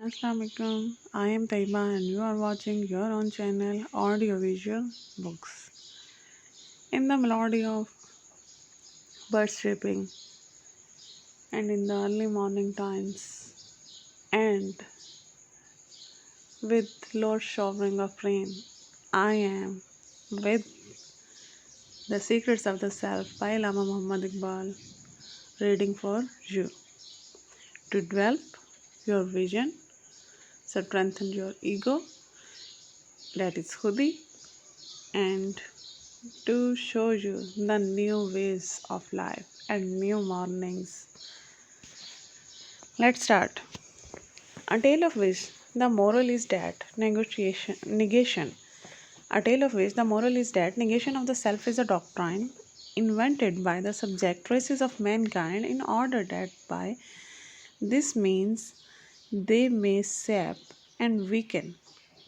Assalamualaikum. I am Taiba and you are watching your own channel Audiovisual Books. In the melody of birds chirping and in the early morning times and with low showering of rain, I am with The Secrets of the Self by Allama Muhammad Iqbal reading for you to develop your vision, strengthen your ego, that is Khudi, and to show you the new ways of life and new mornings. Let's start. A tale of which the moral is that negation. A tale of which the moral is that negation of the self is a doctrine invented by the subject races of mankind in order that by this means they may sap and weaken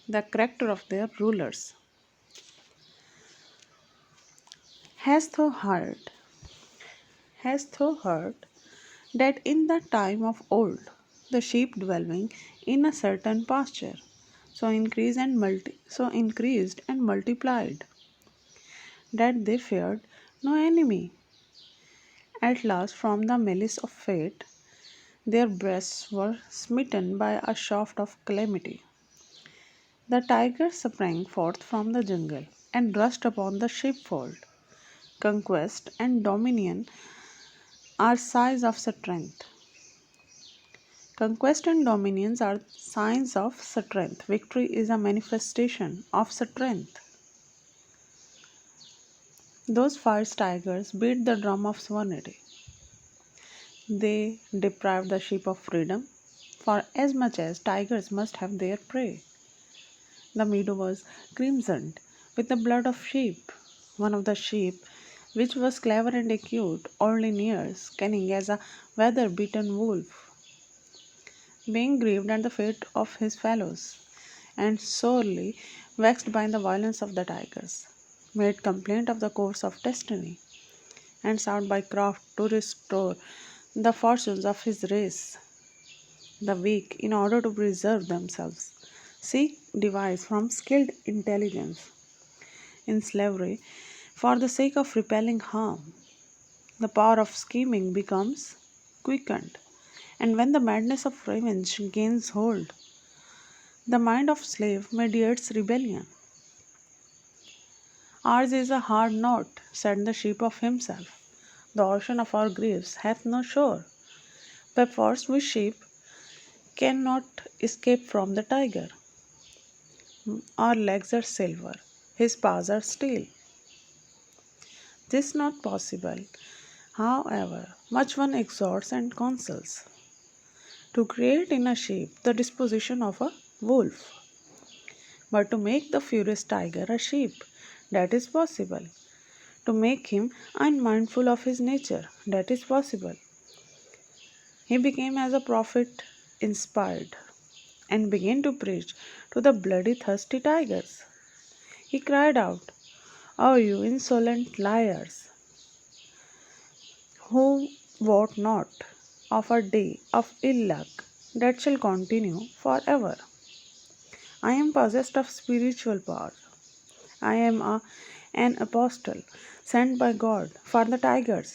the character of their rulers. Hast thou heard? Hast thou heard that in the time of old the sheep dwelling in a certain pasture so increased and multiplied that they feared no enemy. At last from the malice of fate their breasts were smitten by a shaft of calamity. The tiger sprang forth from the jungle and rushed upon the sheepfold. Conquest and dominion are signs of strength. Conquest and dominions are signs of strength. Victory is a manifestation of strength. Those fierce tigers beat the drum of sovereignty. They deprive the sheep of freedom, for as much as tigers must have their prey. The meadow was crimsoned with the blood of sheep. One of the sheep, which was clever and acute, only in ears, cunning as a weather-beaten wolf, being grieved at the fate of his fellows, and sorely vexed by the violence of the tigers, made complaint of the course of destiny, and sought by craft to restore the fortunes of his race. The weak, in order to preserve themselves, seek device from skilled intelligence. In slavery, for the sake of repelling harm, the power of scheming becomes quickened, and when the madness of revenge gains hold, the mind of slave mediates rebellion. Ours is a hard note, said the sheep of himself. The ocean of our griefs hath no shore. Perforce we sheep cannot escape from the tiger. Our legs are silver, his paws are steel. This not possible, however, much one exhorts and counsels. To create in a sheep the disposition of a wolf, but to make the furious tiger a sheep, that is possible. To make him unmindful of his nature, that is possible. He became as a prophet inspired and began to preach to the bloody thirsty tigers. He cried out, "O you insolent liars, who wot not of a day of ill luck that shall continue forever. I am possessed of spiritual power. I am an apostle sent by God for the tigers.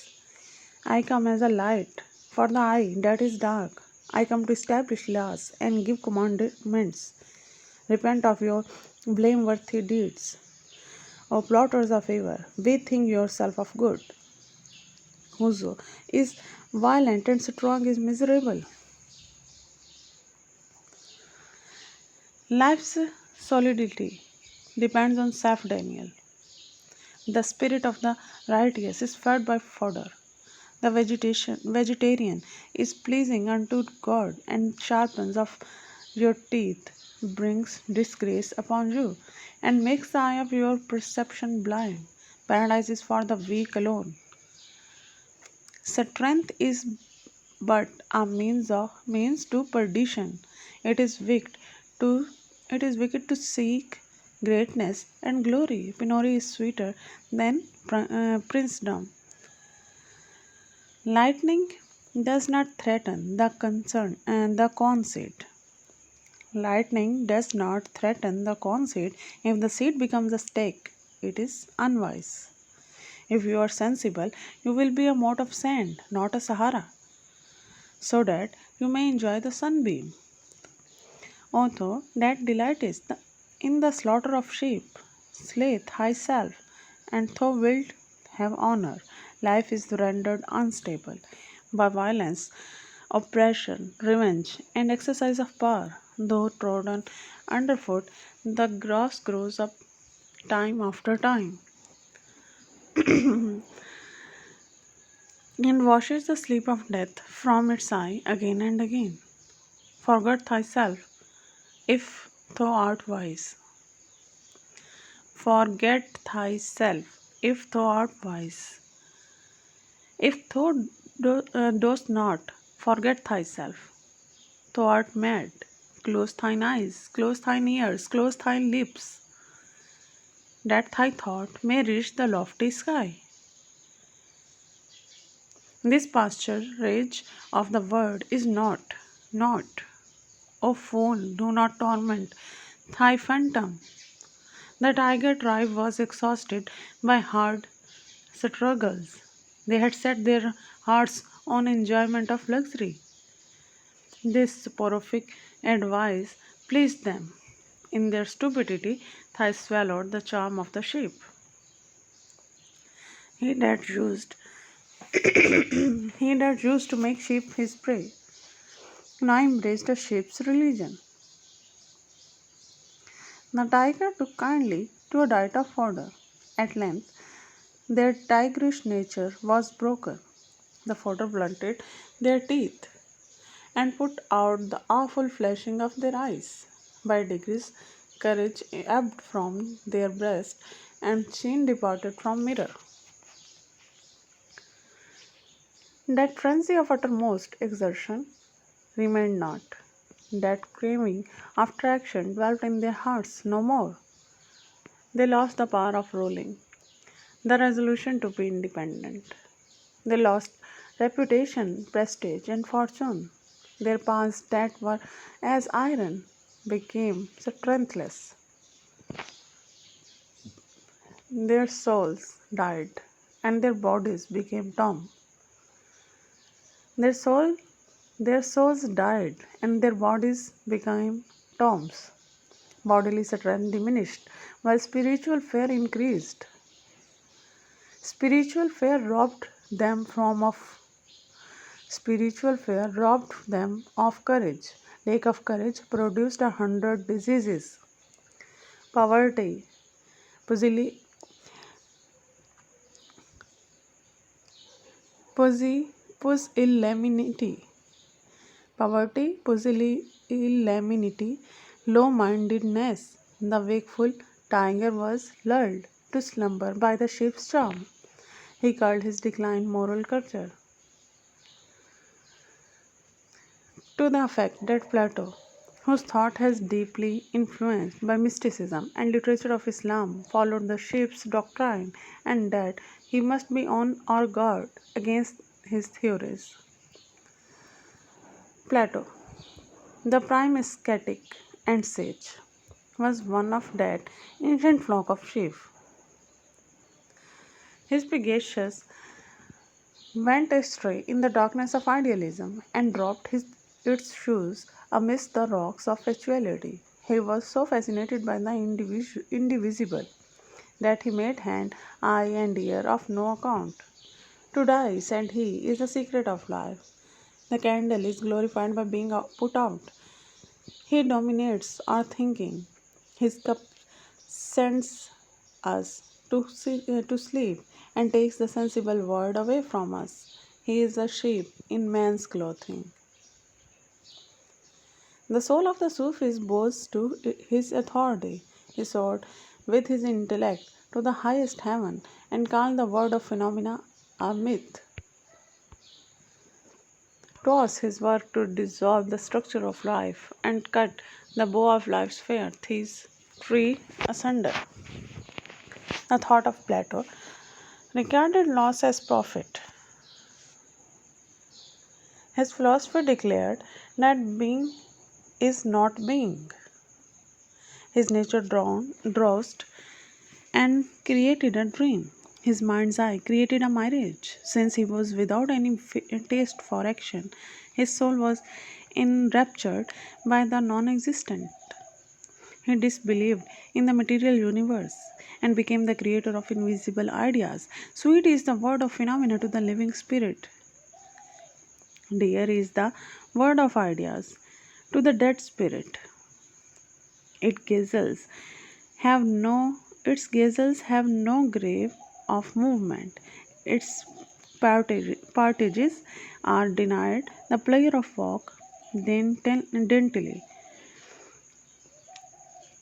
I come as a light for the eye that is dark. I come to establish laws and give commandments. Repent of your blameworthy deeds. O plotters of evil, bethink yourself of good. Whoso is violent and strong is miserable. Life's solidity depends on self-denial. The spirit of the righteous is fed by fodder. The vegetarian is pleasing unto God, and sharpens of your teeth brings disgrace upon you, and makes the eye of your perception blind. Paradise is for the weak alone. Strength is but a means to perdition. It is wicked to seek greatness and glory. Penury is sweeter than princedom. Lightning does not threaten the conceit. Lightning does not threaten the corn seed. If the seed becomes a stake, it is unwise. If you are sensible, you will be a mote of sand, not a Sahara, so that you may enjoy the sunbeam. Although that delight is in the slaughter of sheep, slay thyself, and thou wilt have honor. Life is rendered unstable by violence, oppression, revenge, and exercise of power. Though trodden underfoot, the grass grows up time after time and washes the sleep of death from its eye again and again. Forget thyself if thou art wise. Forget thyself if thou art wise. If thou dost not forget thyself, thou art mad. Close thine eyes, close thine ears, close thine lips, that thy thought may reach the lofty sky. This pasturage of the word is not. O fool, do not torment thy phantom. The tiger tribe was exhausted by hard struggles. They had set their hearts on enjoyment of luxury. This prolific advice pleased them. In their stupidity, they swallowed the charm of the sheep. He that used he that used to make sheep his prey now embraced a sheep's religion. The tiger took kindly to a diet of fodder. At length, their tigerish nature was broken. The fodder blunted their teeth and put out the awful flashing of their eyes. By degrees, courage ebbed from their breast, and chin departed from mirror. That frenzy of uttermost exertion remained not. That craving after action dwelt in their hearts no more. They lost the power of ruling, the resolution to be independent. They lost reputation, prestige, and fortune. Their paths that were as iron became strengthless. Their souls died, and their bodies became dumb. Their soul, their souls died, and their bodies became tombs. Bodily strength diminished, while Spiritual fear robbed them from of spiritual fear robbed them of courage. Lack of courage produced 100 diseases. Poverty, pusili- pusillanimity, pusillanimity, low-mindedness. The wakeful tiger was lulled to slumber by the sheep's charm. He called his declined moral culture to the effect that Plato, whose thought has deeply influenced by mysticism and literature of Islam, followed the sheep's doctrine, and that he must be on our guard against his theories. Plato, the prime ascetic and sage, was one of that ancient flock of sheep. His Pegasus went astray in the darkness of idealism and dropped its shoes amidst the rocks of actuality. He was so fascinated by the indivisible that he made hand, eye, and ear of no account. To die, said he, is the secret of life. The candle is glorified by being put out. He dominates our thinking. His cup sends us to sleep and takes the sensible world away from us. He is a sheep in man's clothing. The soul of the Sufis bows to his authority. He soared with his intellect to the highest heaven and called the world of phenomena a myth. It was his work to dissolve the structure of life and cut the bow of life's fair tree asunder. The thought of Plato regarded loss as profit. His philosophy declared that being is not being. His nature drowsed and created a dream. His mind's eye created a mirage. Since he was without any taste for action, his soul was enraptured by the non existent. He disbelieved in the material universe and became the creator of invisible ideas. Sweet is the word of phenomena to the living spirit. Dear is the word of ideas to the dead spirit. Its gazelles its gazelles have no grave of movement. Its partages are denied the pleasure of walk daintily.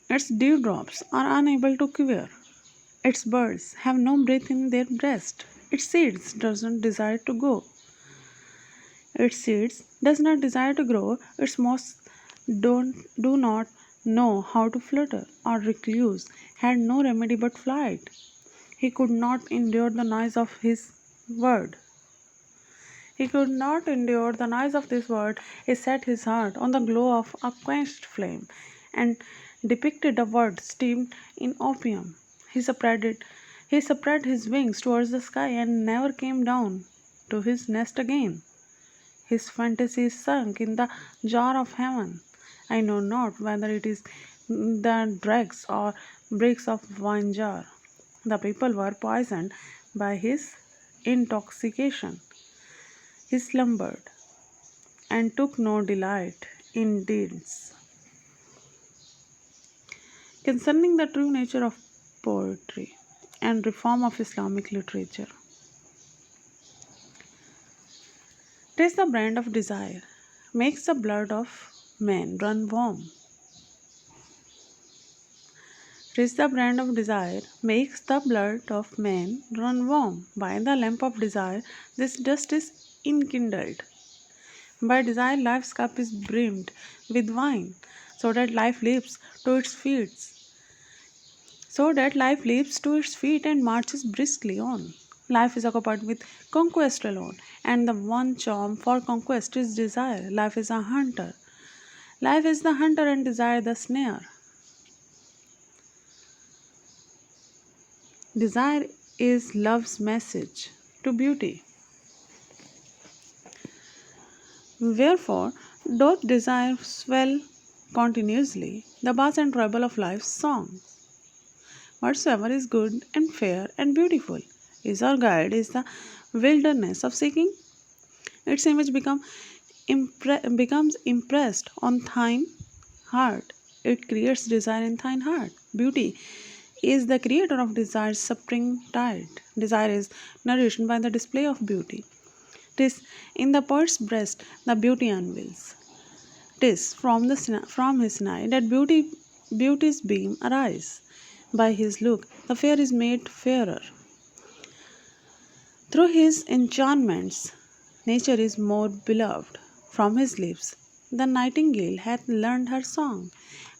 Its dewdrops are unable to quiver. Its birds have no breath in their breast. Its seeds doesn't desire to go. Its seeds does not desire to grow. Its moths do not know how to flutter, or recluse had no remedy but flight. He could not endure the noise of his word. He could not endure the noise of this word. He set his heart on the glow of a quenched flame, and depicted a word steeped in opium. He spread his wings towards the sky and never came down to his nest again. His fantasy is sunk in the jar of heaven. I know not whether it is the dregs or bricks of wine jar. The people were poisoned by his intoxication. He slumbered and took no delight in deeds. Concerning the true nature of poetry and reform of Islamic literature. 'Tis the brand of desire, makes the blood of men run warm. 'Tis the brand of desire, makes the blood of men run warm. By the lamp of desire, this dust is enkindled. By desire, life's cup is brimmed with wine, so that life leaps to its feet, and marches briskly on. Life is occupied with conquest alone, and the one charm for conquest is desire. Life is a hunter. Life is the hunter and desire the snare. Desire is love's message to beauty. Wherefore doth desire swell continuously the bass and treble of life's songs. Whatsoever is good and fair and beautiful is our guide, is the wilderness of seeking. Its image becomes impressed on thine heart. It creates desire in thine heart. Beauty is the creator of desire's spring tide. Desire is nourished by the display of beauty. 'Tis in the poet's breast the beauty unveils. 'Tis from his eye that beauty's beam arise. By his look the fair is made fairer. Through his enchantments nature is more beloved. From his lips the nightingale hath learned her song,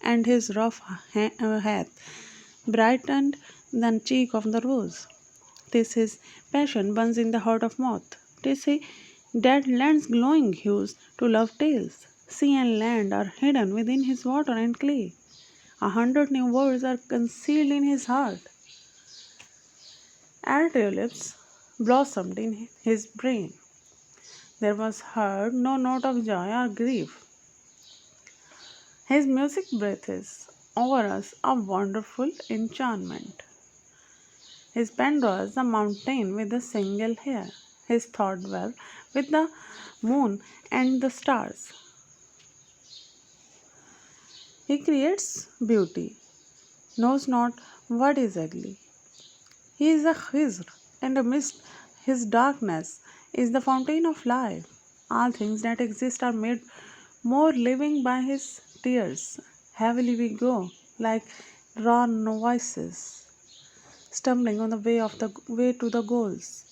and his rough hath brightened the cheek of the rose. 'Tis his passion burns in the heart of moth. 'Tis he that lends glowing hues to love tales. Sea and land are hidden within his water and clay. 100 new words are concealed in his heart. Ere tulips blossomed in his brain, there was heard no note of joy or grief. His music breathes over us a wonderful enchantment. His pen draws the mountain with a single hair. His thought dwells with the moon and the stars. He creates beauty, knows not what is ugly. He is a Khizr, and amidst his darkness is the fountain of life. All things that exist are made more living by his tears. Heavily we go, like drawn novices, stumbling on the way to the goals.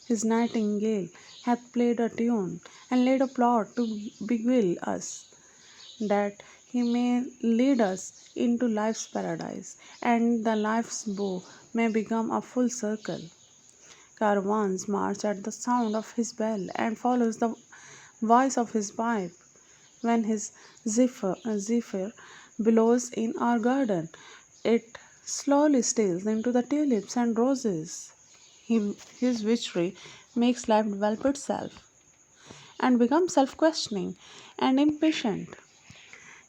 His nightingale hath played a tune and laid a plot to beguile us, that he may lead us into life's paradise, and the life's bow may become a full circle. Caravans march at the sound of his bell and follows the voice of his pipe. when his zephyr blows in our garden. It slowly steals into the tulips and roses. His witchery makes life develop itself and becomes self questioning and impatient.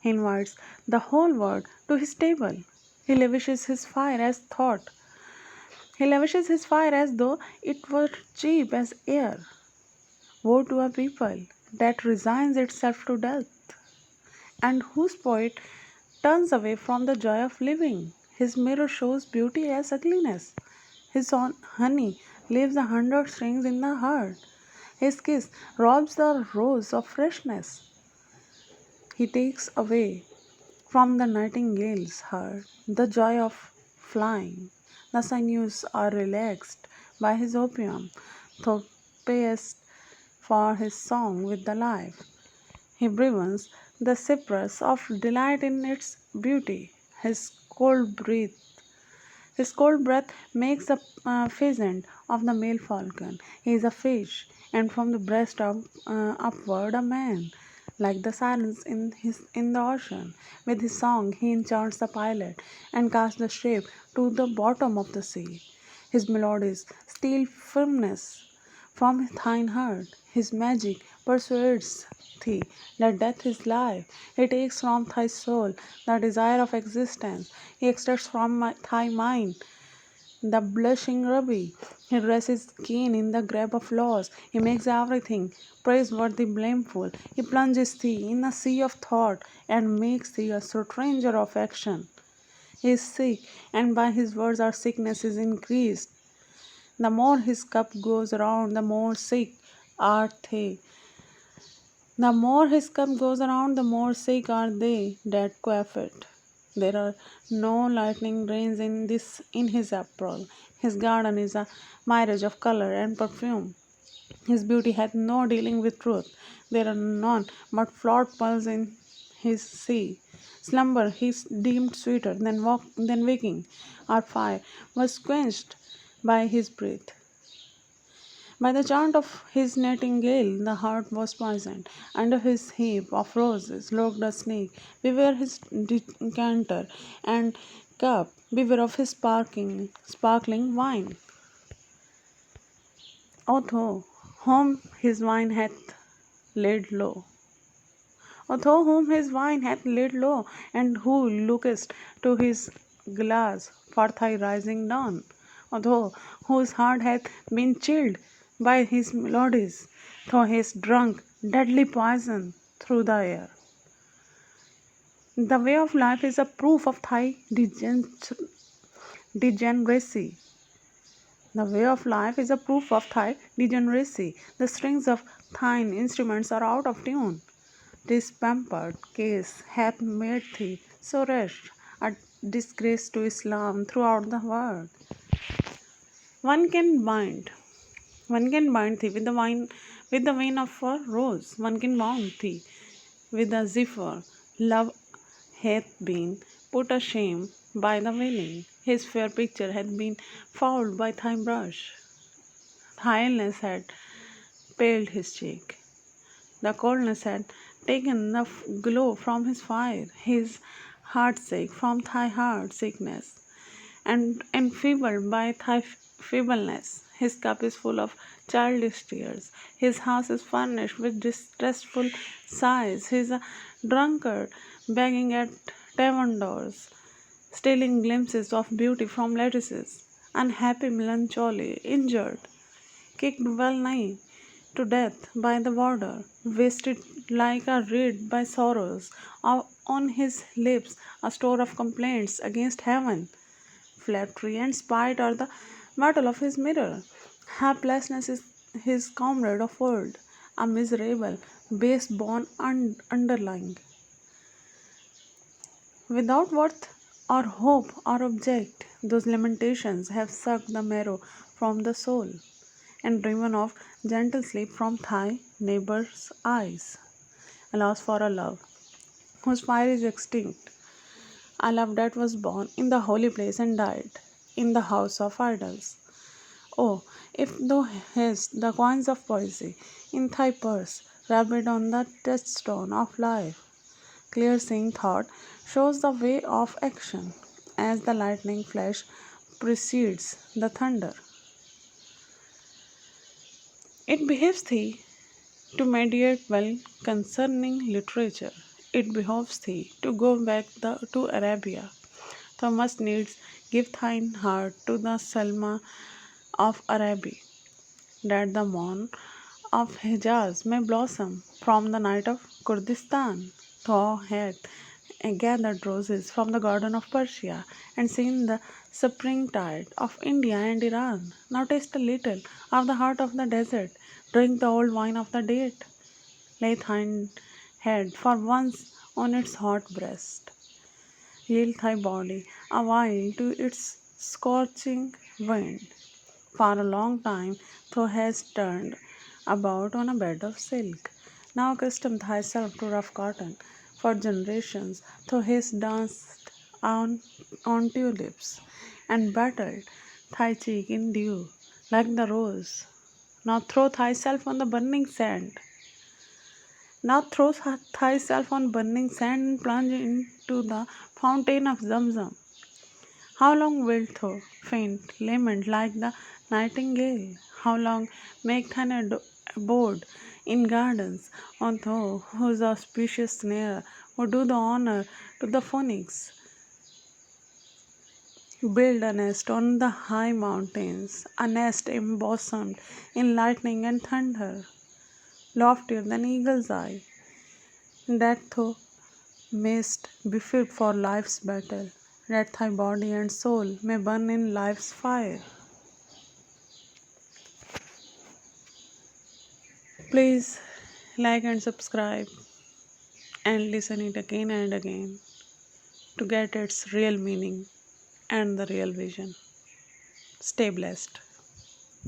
He invites the whole world to his table. He lavishes his fire as thought. He lavishes his fire as though it were cheap as air. Woe to a people that resigns itself to death, and whose poet turns away from the joy of living. His mirror shows beauty as ugliness. His honey leaves 100 stings in the heart. His kiss robs the rose of freshness. He takes away from the nightingale's heart the joy of flying. The sinews are relaxed by his opium, thou payest for his song with the life. He breathes the cypress of delight in its beauty. His cold breath makes the pheasant of the male falcon. He is a fish, and from the breast upward a man. Like the sirens in the ocean, with his song he enchants the pilot and casts the ship to the bottom of the sea. His melodies steal firmness from thine heart. His magic persuades thee that death is life. He takes from thy soul the desire of existence. He extracts from thy mind the blushing ruby. He dresses keen in the grab of loss. He makes everything praiseworthy blameful. He plunges thee in a sea of thought and makes thee a stranger of action. He is sick, and by his words our sickness is increased. The more his cup goes around, the more sick are they. The more his cup goes around, the more sick are they that quaff it. There are no lightning rains in his April. His garden is a mirage of color and perfume. His beauty hath no dealing with truth. There are none but flawed pearls in his sea. Slumber he deemed sweeter than waking. Our fire was quenched by his breath. By the chant of his nightingale, the heart was poisoned. Under his heap of roses lurked a snake. Beware his decanter and cup. Beware of his sparkling wine. O thou whom his wine hath laid low. O thou whom his wine hath laid low, and who lookest to his glass for thy rising dawn. O thou whose heart hath been chilled by his melodies, thou hast drunk deadly poison through the air. The way of life is a proof of thy degeneracy. The way of life is a proof of thy degeneracy. The strings of thine instruments are out of tune. This pampered case hath made thee so rash, a disgrace to Islam throughout the world. One can bind thee with the vein of a rose. One can bound thee with a zephyr. Love hath been put to shame by the wailing. His fair picture hath been fouled by thy brush. Thy illness had paled his cheek. The coldness had taken the glow from his fire. His heartache from thy heart sickness, and enfeebled by thy feebleness. His cup is full of childish tears. His house is furnished with distressful sighs. He is a drunkard, begging at tavern doors, stealing glimpses of beauty from lattices. Unhappy melancholy, injured, kicked well nigh to death by the warder, wasted like a reed by sorrows. On his lips a store of complaints against heaven. Flattery and spite are the metal of his mirror. Helplessness is his comrade of world, a miserable, base born underling. Without worth or hope or object, those lamentations have sucked the marrow from the soul, and driven off gentle sleep from thy neighbor's eyes. Alas for a love whose fire is extinct, a love that was born in the holy place and died in the house of idols. Oh, if thou hast the coins of poesy in thy purse, rubbed on the touchstone of life. Clear seeing thought shows the way of action, as the lightning flash precedes the thunder. It behoves thee to meditate well concerning literature. It behoves thee to go back to Arabia. Thou must needs give thine heart to the Salma of Arabia, that the morn of Hijaz may blossom from the night of Kurdistan. Thou hast gathered roses from the garden of Persia and seen the springtide of India and Iran. Now taste a little of the heart of the desert, drink the old wine of the date. Lay thine head for once on its hot breast. Yield thy body a while to its scorching wind. For a long time thou hast turned about on a bed of silk. Now accustom thyself to rough cotton. For generations thou hast danced on tulips and battled thy cheek in dew like the rose. Now throw thyself on the burning sand. Now throw thyself on burning sand and plunge into the fountain of Zamzam. How long wilt thou faint, lament like the nightingale? How long make thine abode in gardens, on thou whose auspicious snare would do the honor to the phoenix? Build a nest on the high mountains, a nest embosomed in lightning and thunder, loftier than eagle's eye, that thou mayst be fit for life's battle, that thy body and soul may burn in life's fire. Please like and subscribe and listen it again and again to get its real meaning and the real vision. Stay blessed.